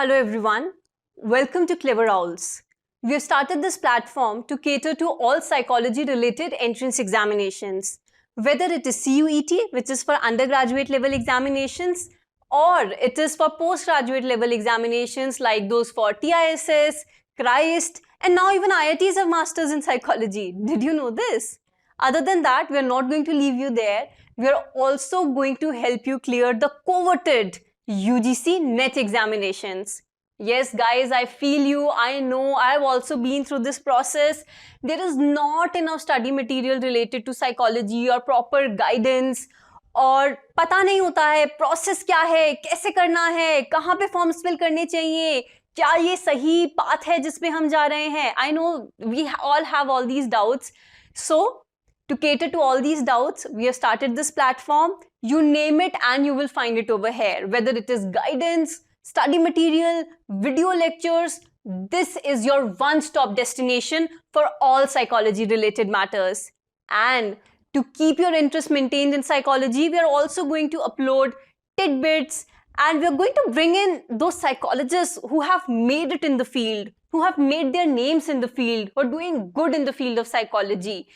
Hello everyone, welcome to Cleverowls. We have started this platform to cater to all psychology related entrance examinations, whether it is CUET, which is for undergraduate level examinations, or it is for postgraduate level examinations like those for TISS, CHRIST, and now even IITs have masters in psychology. Did you know this? Other than that, we are not going to leave you there. We are also going to help you clear the coveted UGC NET examinations. Yes, guys, I feel you. I know I've also been through this process. There is not enough study material related to psychology or proper guidance. और पता नहीं होता है process क्या है, कैसे करना है, कहाँ पे फॉर्म्स फिल करने चाहिए, क्या ये सही पाथ है जिस पे हम जा रहे हैं. I know we all have all these doubts. So to cater to all these doubts, we have started this platform. You name it and you will find it over here. Whether it is guidance, study material, video lectures, this is your one-stop destination for all psychology-related matters. And to keep your interest maintained in psychology, we are also going to upload tidbits and we are going to bring in those psychologists who have made it in the field, who have made their names in the field, who are doing good in the field of psychology,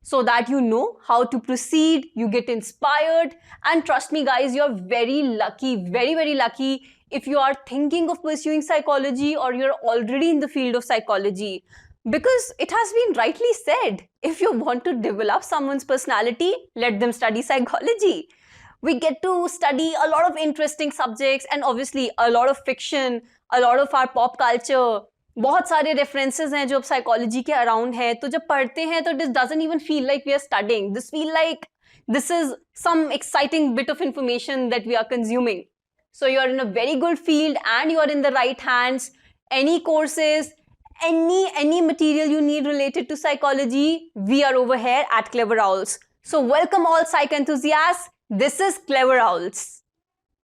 so that you know how to proceed, you get inspired, and trust me guys, you're very lucky, very lucky if you are thinking of pursuing psychology or you're already in the field of psychology. Because it has been rightly said, if you want to develop someone's personality, let them study psychology. We get to study a lot of interesting subjects and obviously a lot of fiction, a lot of our pop culture. बहुत सारे references हैं जो psychology के around है, तो जब पढ़ते हैं तो this doesn't even feel like we are studying, this feel like this is some exciting bit of information that we are consuming. So you are in a very good field and you are in the right hands. Any courses, any material you need related to psychology, we are over here at Cleverowls. So welcome all psych enthusiasts. This is Cleverowls.